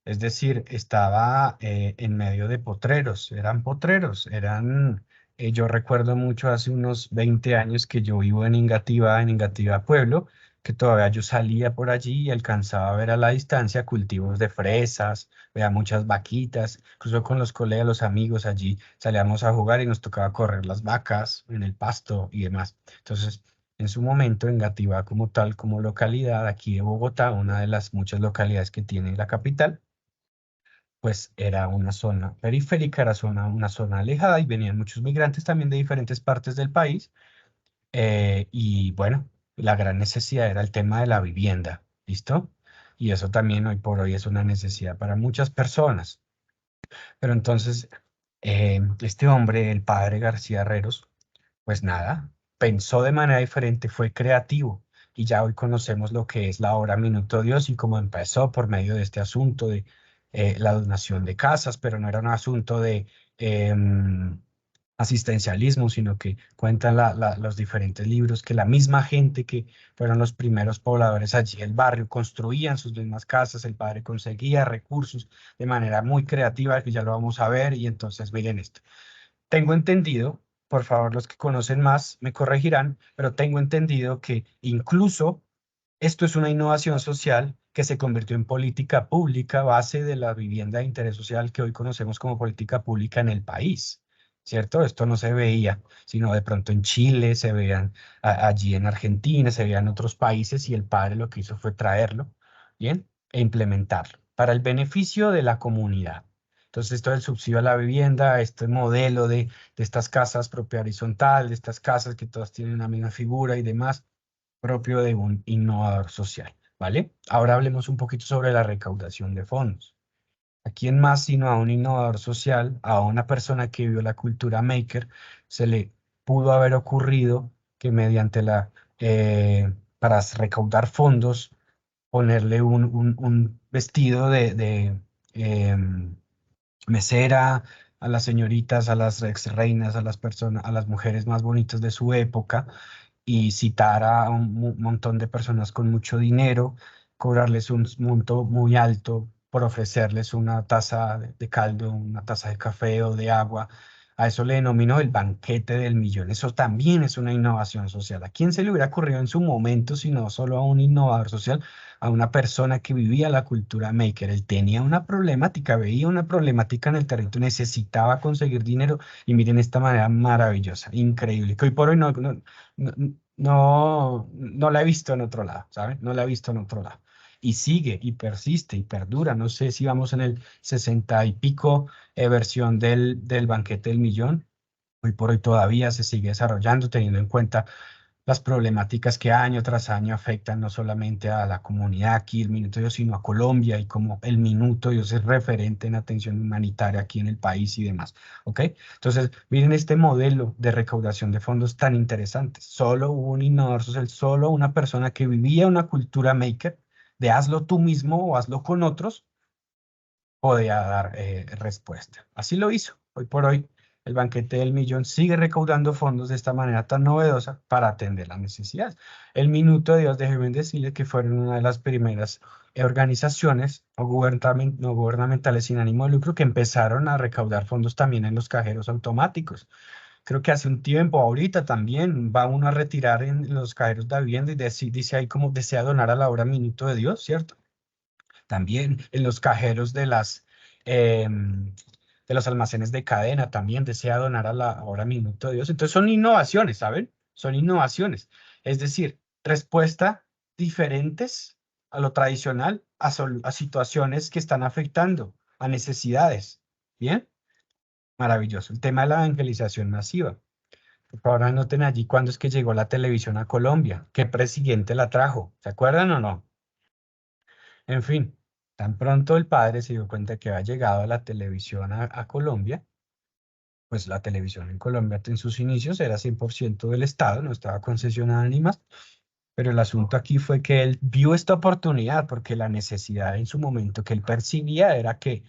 Es decir, estaba en medio de potreros, yo recuerdo mucho hace unos 20 años que yo vivo en Engativá Pueblo, que todavía yo salía por allí y alcanzaba a ver a la distancia cultivos de fresas, veía muchas vaquitas, incluso con los colegas, los amigos allí salíamos a jugar y nos tocaba correr las vacas en el pasto y demás. Entonces, en su momento, Engativá como tal, como localidad aquí de Bogotá, una de las muchas localidades que tiene la capital, pues era una zona periférica, era una zona alejada y venían muchos migrantes también de diferentes partes del país. Y bueno, la gran necesidad era el tema de la vivienda, ¿listo? Y eso también hoy por hoy es una necesidad para muchas personas. Pero entonces, este hombre, el padre García Herreros, pues nada, pensó de manera diferente, fue creativo. Y ya hoy conocemos lo que es la obra Minuto Dios y cómo empezó por medio de este asunto de la donación de casas, pero no era un asunto de asistencialismo, sino que cuentan los diferentes libros que la misma gente que fueron los primeros pobladores allí del barrio construían sus mismas casas, el padre conseguía recursos de manera muy creativa, que ya lo vamos a ver, y entonces miren esto. Tengo entendido, por favor, los que conocen más me corregirán, pero tengo entendido que incluso esto es una innovación social que se convirtió en política pública, base de la vivienda de interés social que hoy conocemos como política pública en el país, ¿cierto? Esto no se veía, sino de pronto en Chile, se veían allí en Argentina, se veían en otros países y el padre lo que hizo fue traerlo, ¿bien? E implementarlo para el beneficio de la comunidad. Entonces, esto del subsidio a la vivienda, este modelo de estas casas propiedad horizontal, de estas casas que todas tienen la misma figura y demás, propio de un innovador social, ¿vale? Ahora hablemos un poquito sobre la recaudación de fondos. ¿A quién más sino a un innovador social, a una persona que vio la cultura maker, se le pudo haber ocurrido que mediante para recaudar fondos, ponerle un vestido de mesera a las señoritas, a las ex reinas, a las personas, a las mujeres más bonitas de su época y citar a un montón de personas con mucho dinero, cobrarles un monto muy alto por ofrecerles una taza de caldo, una taza de café o de agua? A eso le denominó el banquete del millón. Eso también es una innovación social. ¿A quién se le hubiera ocurrido en su momento, si no solo a un innovador social, a una persona que vivía la cultura maker? Él tenía una problemática, veía una problemática en el territorio, necesitaba conseguir dinero y miren esta manera maravillosa, increíble, que hoy por hoy no, no la he visto en otro lado, ¿saben? No la he visto en otro lado. Y sigue, y persiste, y perdura. No sé si vamos en el 60 y pico versión del banquete del millón. Hoy por hoy todavía se sigue desarrollando, teniendo en cuenta las problemáticas que año tras año afectan no solamente a la comunidad aquí, el Minuto Dios, sino a Colombia y como el Minuto Dios es referente en atención humanitaria aquí en el país y demás. ¿Ok? Entonces, miren este modelo de recaudación de fondos tan interesante. Solo un innovador social, solo una persona que vivía una cultura maker de hazlo tú mismo o hazlo con otros, podía dar respuesta. Así lo hizo. Hoy por hoy el banquete del millón sigue recaudando fondos de esta manera tan novedosa para atender las necesidades. El Minuto de Dios, déjenme decirles que fueron una de las primeras organizaciones no gubernamentales sin ánimo de lucro que empezaron a recaudar fondos también en los cajeros automáticos. Creo que hace un tiempo, ahorita también, va uno a retirar en los cajeros de vivienda y dice ahí como desea donar a la obra Minuto de Dios, ¿cierto? También en los cajeros de los almacenes de cadena también desea donar a la hora Minuto de Dios. Entonces son innovaciones, ¿saben? Son innovaciones. Es decir, respuesta diferentes a lo tradicional, a situaciones que están afectando, a necesidades. ¿Bien? Maravilloso. El tema de la evangelización masiva. Por favor, anoten allí cuándo es que llegó la televisión a Colombia. ¿Qué presidente la trajo? ¿Se acuerdan o no? En fin, tan pronto el padre se dio cuenta que había llegado a la televisión a Colombia, pues la televisión en Colombia en sus inicios era 100% del Estado, no estaba concesionada ni más, pero el asunto aquí fue que él vio esta oportunidad porque la necesidad en su momento que él percibía era que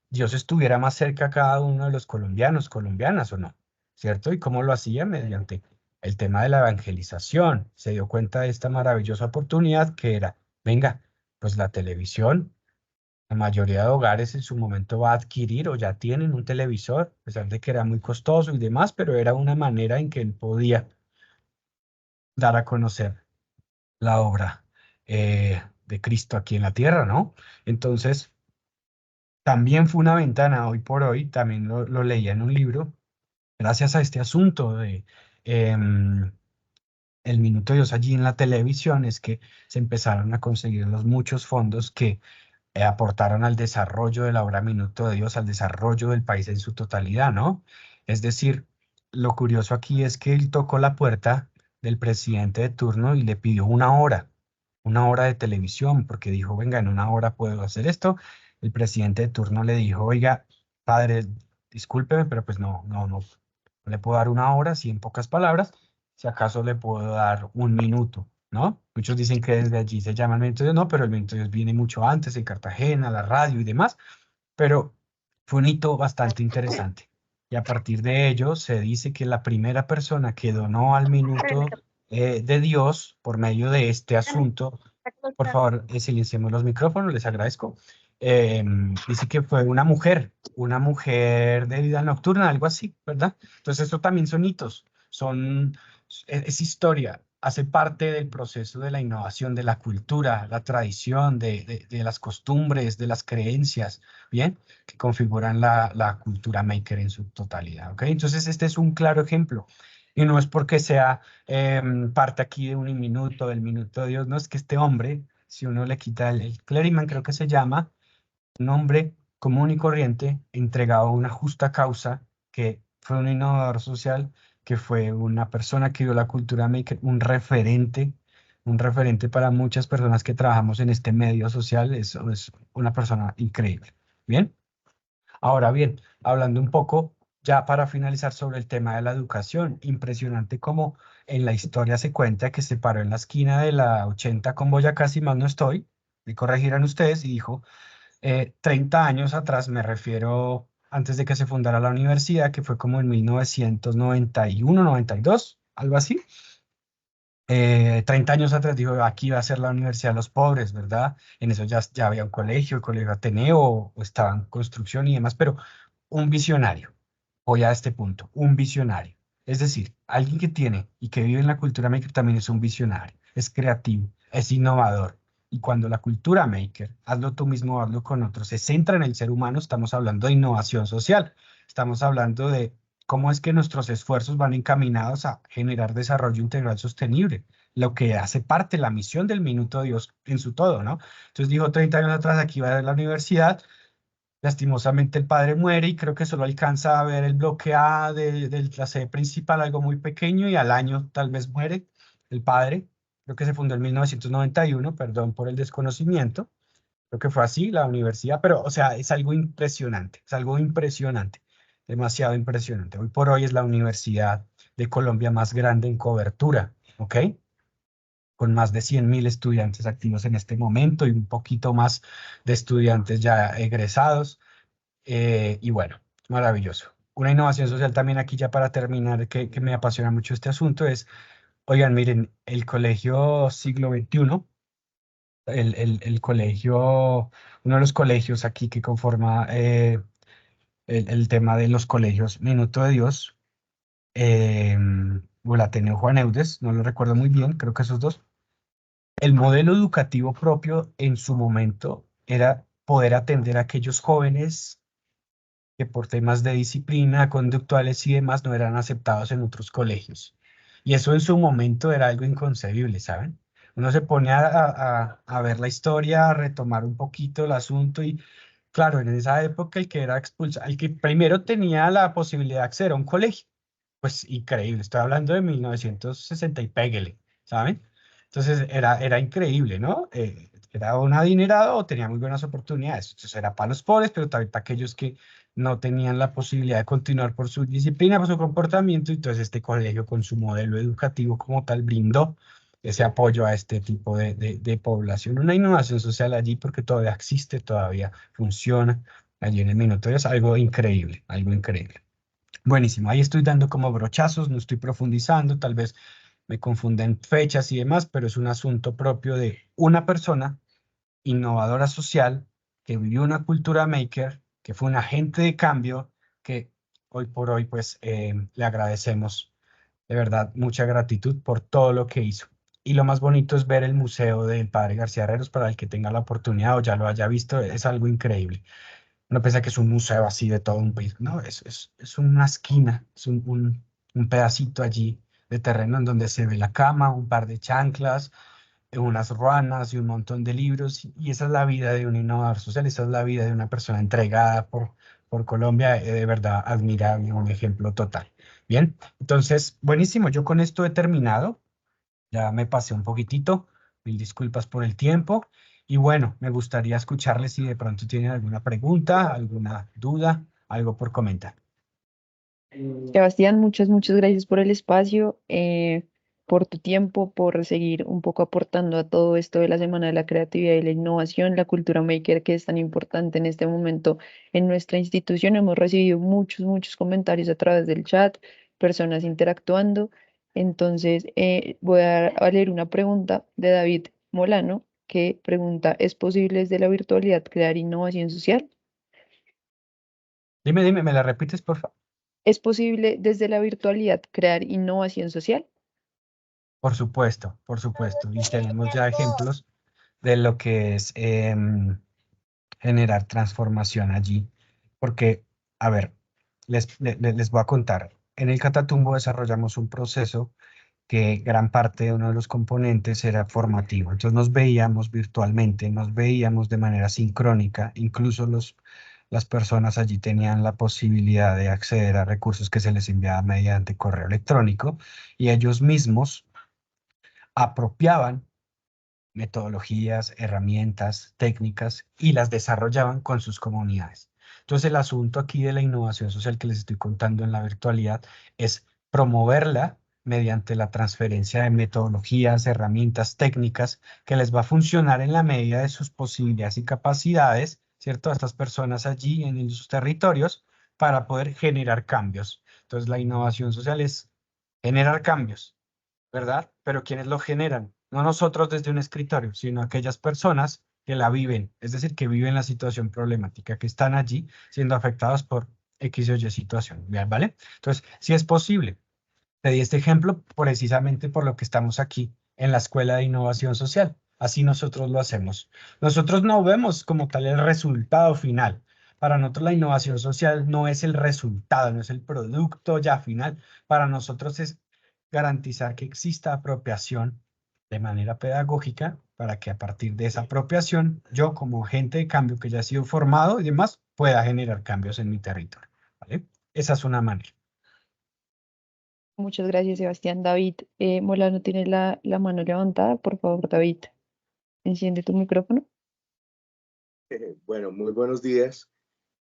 Dios estuviera más cerca a cada uno de los colombianos, colombianas o no, ¿cierto? ¿Y cómo lo hacía? Mediante el tema de la evangelización. Se dio cuenta de esta maravillosa oportunidad que era, venga, pues la televisión, la mayoría de hogares en su momento va a adquirir o ya tienen un televisor, a pesar de que era muy costoso y demás, pero era una manera en que él podía dar a conocer la obra de Cristo aquí en la tierra, ¿no? Entonces, también fue una ventana hoy por hoy, también lo leía en un libro, gracias a este asunto de em, el Minuto de Dios allí en la televisión, es que se empezaron a conseguir los muchos fondos que aportaron al desarrollo de la obra Minuto de Dios, al desarrollo del país en su totalidad, ¿no? Es decir, lo curioso aquí es que él tocó la puerta del presidente de turno y le pidió una hora de televisión, porque dijo, venga, en una hora puedo hacer esto. El presidente de turno le dijo, oiga, padre, discúlpeme, pero pues no le puedo dar una hora, así en pocas palabras, si acaso le puedo dar un minuto. ¿No? Muchos dicen que desde allí se llama el Viento de Dios, no, pero el Viento de Dios viene mucho antes, en Cartagena, la radio y demás, pero fue un hito bastante interesante. Y a partir de ello se dice que la primera persona que donó al Minuto de Dios por medio de este asunto, por favor, silenciemos los micrófonos, les agradezco, dice que fue una mujer de vida nocturna, algo así, ¿verdad? Entonces, esto también son hitos, es historia, hace parte del proceso de la innovación, de la cultura, la tradición, de las costumbres, de las creencias, ¿bien? Que configuran la cultura maker en su totalidad, ¿ok? Entonces, este es un claro ejemplo. Y no es porque sea parte aquí de un minuto, del Minuto de Dios, no es que este hombre, si uno le quita el clériman, creo que se llama, un hombre común y corriente, entregado a una justa causa, que fue un innovador social, que fue una persona que dio la cultura maker, un referente para muchas personas que trabajamos en este medio social, eso es una persona increíble. Bien, ahora bien, hablando un poco ya para finalizar sobre el tema de la educación, impresionante como en la historia se cuenta que se paró en la esquina de la 80 con Boyacá, si mal no estoy, me corregirán ustedes, y dijo, 30 años atrás, me refiero antes de que se fundara la universidad, que fue como en 1991, 92, algo así. 30 años atrás dijo, aquí va a ser la Universidad de los Pobres, ¿verdad? En eso ya había un colegio, el Colegio Ateneo, o estaba en construcción y demás, pero un visionario, voy a este punto, un visionario. Es decir, alguien que tiene y que vive en la cultura maker también es un visionario, es creativo, es innovador. Y cuando la cultura maker, hazlo tú mismo, hazlo con otros, se centra en el ser humano, estamos hablando de innovación social, estamos hablando de cómo es que nuestros esfuerzos van encaminados a generar desarrollo integral sostenible, lo que hace parte de la misión del Minuto de Dios en su todo, ¿no? Entonces dijo 30 años atrás, aquí va a la universidad, lastimosamente el padre muere y creo que solo alcanza a ver el bloque A de la sede principal, algo muy pequeño, y al año tal vez muere el padre. Creo que se fundó en 1991, perdón por el desconocimiento. Creo que fue así la universidad, pero o sea, es algo impresionante, demasiado impresionante. Hoy por hoy es la universidad de Colombia más grande en cobertura, ¿ok? Con más de 100.000 estudiantes activos en este momento y un poquito más de estudiantes ya egresados. Y bueno, maravilloso. una innovación social también aquí ya para terminar, que me apasiona mucho este asunto es, oigan, miren, el colegio siglo XXI, el colegio, uno de los colegios aquí que conforma el tema de los colegios Minuto de Dios, o el Ateneo Juan Eudes, no lo recuerdo muy bien, creo que esos dos. El modelo educativo propio en su momento era poder atender a aquellos jóvenes que por temas de disciplina, conductuales y demás no eran aceptados en otros colegios. Y eso en su momento era algo inconcebible, ¿saben? Uno se pone a ver la historia, a retomar un poquito el asunto y claro, en esa época el que era expulsado, el que primero tenía la posibilidad de acceder a un colegio, pues increíble, estoy hablando de 1960 y péguele, ¿saben? Entonces era increíble, ¿no? Era un adinerado o tenía muy buenas oportunidades. Entonces era para los pobres, pero también para aquellos que no tenían la posibilidad de continuar por su disciplina, por su comportamiento. Entonces este colegio con su modelo educativo como tal brindó ese apoyo a este tipo de población. Una innovación social allí porque todavía existe, todavía funciona. Allí en el Minuto es algo increíble, algo increíble. Buenísimo, ahí estoy dando como brochazos, no estoy profundizando, tal vez me confunden fechas y demás, pero es un asunto propio de una persona innovadora social que vivió una cultura maker, que fue un agente de cambio, que hoy por hoy pues le agradecemos de verdad mucha gratitud por todo lo que hizo. Y lo más bonito es ver el museo del padre García Herreros para el que tenga la oportunidad o ya lo haya visto, es algo increíble. Uno piensa que es un museo así de todo un país. No, es una esquina, es un pedacito allí de terreno en donde se ve la cama, un par de chanclas, unas ruanas y un montón de libros. Y esa es la vida de un innovador social, esa es la vida de una persona entregada por Colombia, de verdad admirable, un ejemplo total. Bien, entonces, buenísimo, yo con esto he terminado. Ya me pasé un poquitito, mil disculpas por el tiempo. Y bueno, me gustaría escucharles si de pronto tienen alguna pregunta, alguna duda, algo por comentar. Sebastián, muchas gracias por el espacio, por tu tiempo, por seguir un poco aportando a todo esto de la Semana de la Creatividad y la Innovación, la cultura maker que es tan importante en este momento en nuestra institución. Hemos recibido muchos comentarios a través del chat, personas interactuando. Entonces, voy a leer una pregunta de David Molano que pregunta, ¿es posible desde la virtualidad crear innovación social? Dime, ¿me la repites, por favor? ¿Es posible desde la virtualidad crear innovación social? Por supuesto, por supuesto. Y tenemos ya ejemplos de lo que es generar transformación allí. Porque, a ver, les voy a contar. En el Catatumbo desarrollamos un proceso que gran parte de uno de los componentes era formativo. Entonces nos veíamos virtualmente, nos veíamos de manera sincrónica, incluso las personas allí tenían la posibilidad de acceder a recursos que se les enviaba mediante correo electrónico y ellos mismos apropiaban metodologías, herramientas, técnicas y las desarrollaban con sus comunidades. Entonces el asunto aquí de la innovación social que les estoy contando en la virtualidad es promoverla mediante la transferencia de metodologías, herramientas, técnicas que les va a funcionar en la medida de sus posibilidades y capacidades, ¿cierto? A estas personas allí en sus territorios para poder generar cambios. Entonces la innovación social es generar cambios, ¿verdad? Pero ¿quiénes lo generan? No nosotros desde un escritorio, sino aquellas personas que la viven, es decir, que viven la situación problemática, que están allí siendo afectados por X o Y situación, ¿vale? Entonces, si es posible. Te di este ejemplo precisamente por lo que estamos aquí en la Escuela de Innovación Social. Así nosotros lo hacemos. Nosotros no vemos como tal el resultado final. Para nosotros la innovación social no es el resultado, no es el producto ya final. Para nosotros es garantizar que exista apropiación de manera pedagógica para que a partir de esa apropiación yo como agente de cambio que ya he sido formado y demás pueda generar cambios en mi territorio. ¿Vale? Esa es una manera. Muchas gracias, Sebastián. David Molano tiene la mano levantada. Por favor, David, enciende tu micrófono. Bueno, muy buenos días.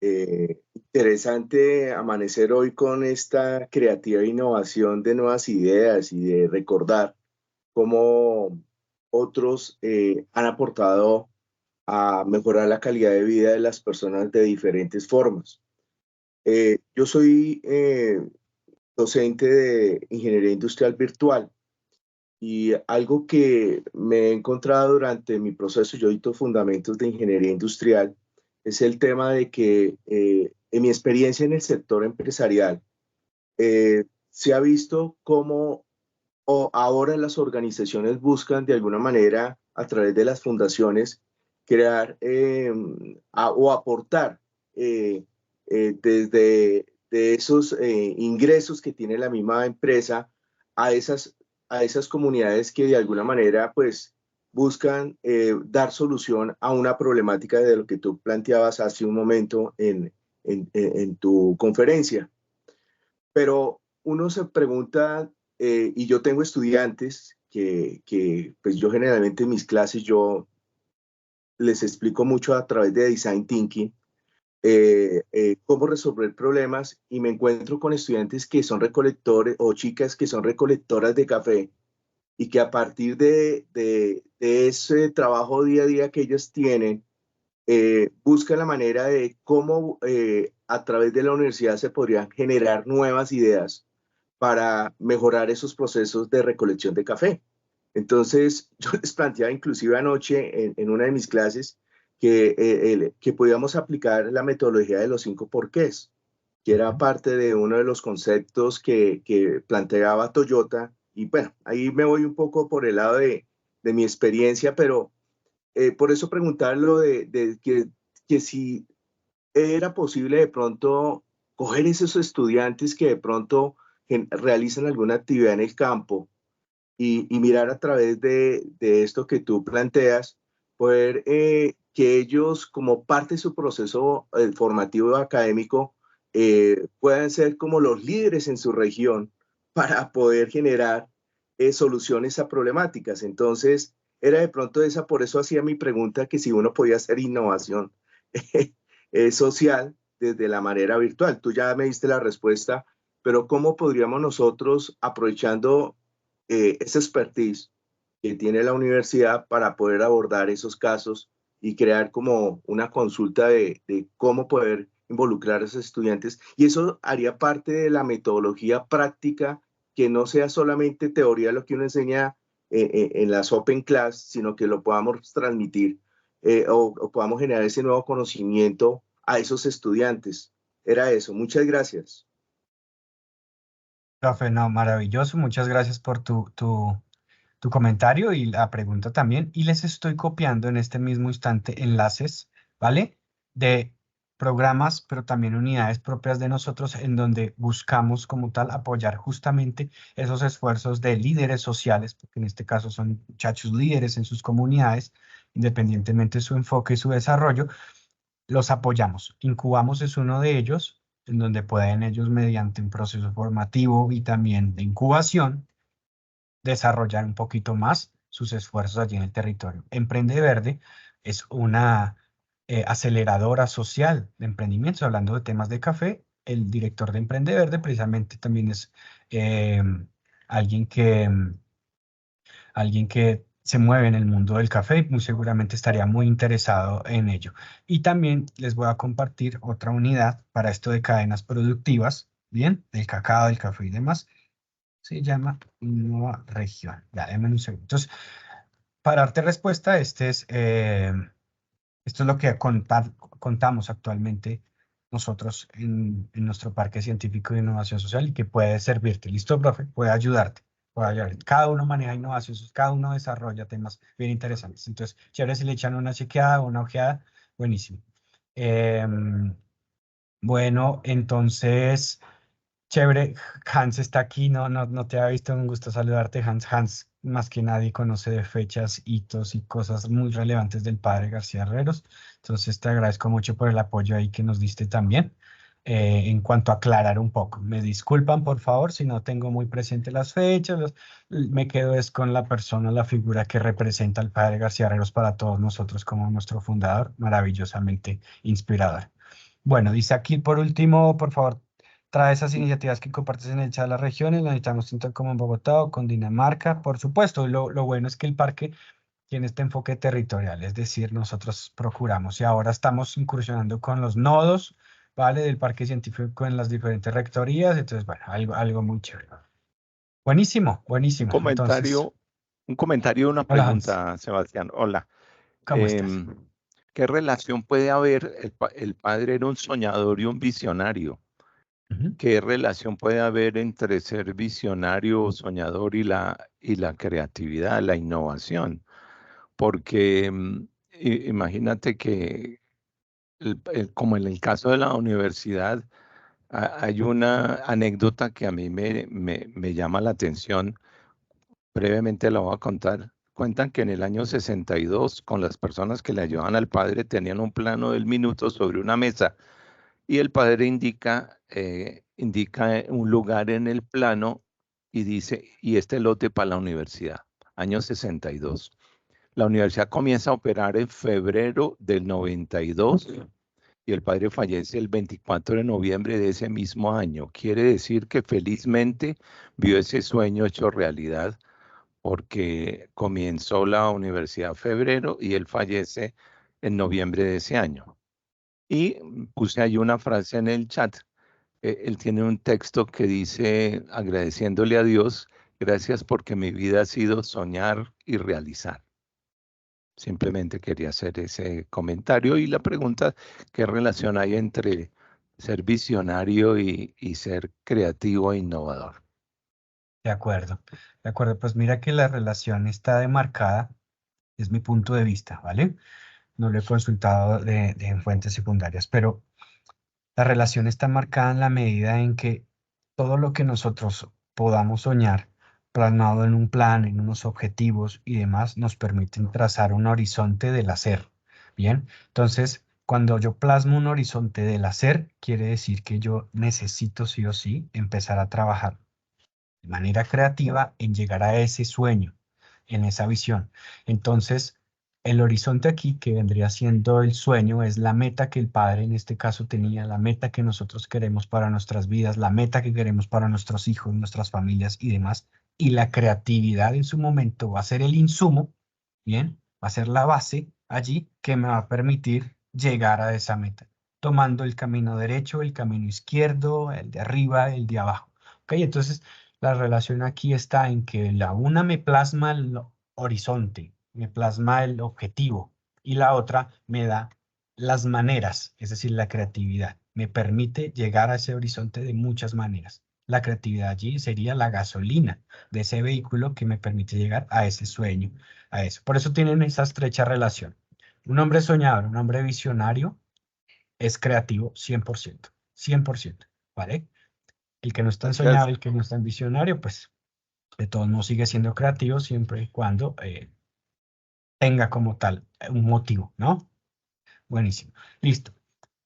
Interesante amanecer hoy con esta creativa innovación de nuevas ideas y de recordar cómo otros han aportado a mejorar la calidad de vida de las personas de diferentes formas. Yo soy docente de ingeniería industrial virtual y algo que me he encontrado durante mi proceso, yo dicto fundamentos de ingeniería industrial, es el tema de que en mi experiencia en el sector empresarial, se ha visto cómo ahora las organizaciones buscan de alguna manera a través de las fundaciones crear o aportar desde de esos ingresos que tiene la misma empresa a esas comunidades que de alguna manera pues buscan dar solución a una problemática de lo que tú planteabas hace un momento en tu conferencia. Pero uno se pregunta, y yo tengo estudiantes que pues yo generalmente en mis clases yo les explico mucho a través de Design Thinking, cómo resolver problemas y me encuentro con estudiantes que son recolectores o chicas que son recolectoras de café y que a partir de ese trabajo día a día que ellos tienen, buscan la manera de cómo a través de la universidad se podrían generar nuevas ideas para mejorar esos procesos de recolección de café. Entonces, yo les planteaba inclusive anoche en una de mis clases que podíamos aplicar la metodología de los 5 porqués, que era parte de uno de los conceptos que planteaba Toyota. Y bueno, ahí me voy un poco por el lado de mi experiencia, pero por eso preguntarlo de que si era posible de pronto coger esos estudiantes que de pronto realizan alguna actividad en el campo y mirar a través de esto que tú planteas, poder que ellos como parte de su proceso formativo académico puedan ser como los líderes en su región para poder generar soluciones a problemáticas. Entonces, era de pronto esa, por eso hacía mi pregunta que si uno podía hacer innovación social desde la manera virtual. Tú ya me diste la respuesta, pero ¿cómo podríamos nosotros, aprovechando esa expertise que tiene la universidad para poder abordar esos casos y crear como una consulta de cómo poder involucrar a esos estudiantes? Y eso haría parte de la metodología práctica, que no sea solamente teoría lo que uno enseña en las Open Class, sino que lo podamos transmitir o podamos generar ese nuevo conocimiento a esos estudiantes. Era eso. Muchas gracias. Profe, no, maravilloso. Muchas gracias por tu comentario y la pregunta también. Y les estoy copiando en este mismo instante enlaces, ¿vale? De programas, pero también unidades propias de nosotros en donde buscamos como tal apoyar justamente esos esfuerzos de líderes sociales, porque en este caso son muchachos líderes en sus comunidades, independientemente de su enfoque y su desarrollo, los apoyamos. Incubamos es uno de ellos, en donde pueden ellos mediante un proceso formativo y también de incubación, desarrollar un poquito más sus esfuerzos allí en el territorio. Emprende Verde es una aceleradora social de emprendimientos, hablando de temas de café. El director de Emprende Verde precisamente también es alguien que se mueve en el mundo del café y muy seguramente estaría muy interesado en ello. Y también les voy a compartir otra unidad para esto de cadenas productivas, bien, del cacao, del café y demás. Se llama Nueva Región. Ya, déjame un segundo. Entonces, para darte respuesta, esto es lo que contamos actualmente nosotros en nuestro Parque Científico de Innovación Social y que puede servirte. ¿Listo, profe? Puede ayudarte. Puede ayudarte. Cada uno maneja innovación, cada uno desarrolla temas bien interesantes. Entonces, chévere si le echan una chequeada o una ojeada, buenísimo. Bueno, entonces... Chévere, Hans está aquí, no te había visto, un gusto saludarte, Hans. Hans, más que nadie, conoce de fechas, hitos y cosas muy relevantes del padre García Herreros. Entonces te agradezco mucho por el apoyo ahí que nos diste también. En cuanto a aclarar un poco, me disculpan por favor si no tengo muy presente las fechas, me quedo es con la persona, la figura que representa al padre García Herreros para todos nosotros como nuestro fundador, maravillosamente inspirador. Bueno, dice aquí por último, por favor, trae esas iniciativas que compartes en el chat de las regiones, lo necesitamos tanto como en Bogotá o con Dinamarca, por supuesto. Lo bueno es que el parque tiene este enfoque territorial, es decir, nosotros procuramos y ahora estamos incursionando con los nodos ¿vale? Del parque científico en las diferentes rectorías. Entonces, bueno, algo muy chévere. Buenísimo, buenísimo. Entonces, Un comentario, una hola Hans, pregunta, Sebastián. Hola. ¿cómo estás? ¿Qué relación puede haber? El padre era un soñador y un visionario. Ujú. ¿Qué relación puede haber entre ser visionario o soñador y la creatividad, la innovación? Porque imagínate que, como en el caso de la universidad, hay una anécdota que a mí me llama la atención. Brevemente la voy a contar. Cuentan que en el año 62, con las personas que le ayudaban al padre, tenían un plano del minuto sobre una mesa y el padre indica un lugar en el plano y dice, y este lote para la universidad, año 62. La universidad comienza a operar en febrero del 92 y el padre fallece el 24 de noviembre de ese mismo año. Quiere decir que felizmente vio ese sueño hecho realidad porque comenzó la universidad en febrero y él fallece en noviembre de ese año. Y puse ahí una frase en el chat. Él tiene un texto que dice, agradeciéndole a Dios, gracias porque mi vida ha sido soñar y realizar. Simplemente quería hacer ese comentario y la pregunta, ¿qué relación hay entre ser visionario y ser creativo e innovador? De acuerdo, pues mira que la relación está demarcada, es mi punto de vista, ¿vale? No lo he consultado en fuentes secundarias, pero la relación está marcada en la medida en que todo lo que nosotros podamos soñar, plasmado en un plan, en unos objetivos y demás, nos permiten trazar un horizonte del hacer. Bien, entonces, cuando yo plasmo un horizonte del hacer, quiere decir que yo necesito sí o sí empezar a trabajar de manera creativa en llegar a ese sueño, en esa visión. Entonces, el horizonte aquí, que vendría siendo el sueño, es la meta que el padre en este caso tenía, la meta que nosotros queremos para nuestras vidas, la meta que queremos para nuestros hijos, nuestras familias y demás. Y la creatividad en su momento va a ser el insumo, ¿bien? Va a ser la base allí que me va a permitir llegar a esa meta, tomando el camino derecho, el camino izquierdo, el de arriba, el de abajo. ¿Ok? Entonces, la relación aquí está en que la una me plasma el horizonte, me plasma el objetivo y la otra me da las maneras, es decir, la creatividad. Me permite llegar a ese horizonte de muchas maneras. La creatividad allí sería la gasolina de ese vehículo que me permite llegar a ese sueño, a eso. Por eso tienen esa estrecha relación. Un hombre soñador, un hombre visionario es creativo 100%, 100%, ¿vale? El que no es tan soñado, Gracias. el que no es tan visionario, pues de todos modos sigue siendo creativo siempre y cuando tenga como tal un motivo, ¿no? Buenísimo. Listo.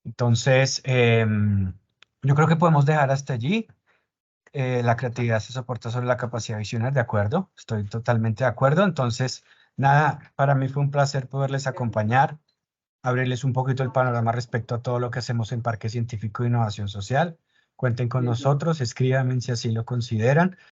Entonces, yo creo que podemos dejar hasta allí. La creatividad se soporta sobre la capacidad visionaria, de acuerdo. Estoy totalmente de acuerdo. Entonces, nada, para mí fue un placer poderles acompañar, abrirles un poquito el panorama respecto a todo lo que hacemos en Parque Científico de Innovación Social. Cuenten con nosotros, escríbanme si así lo consideran.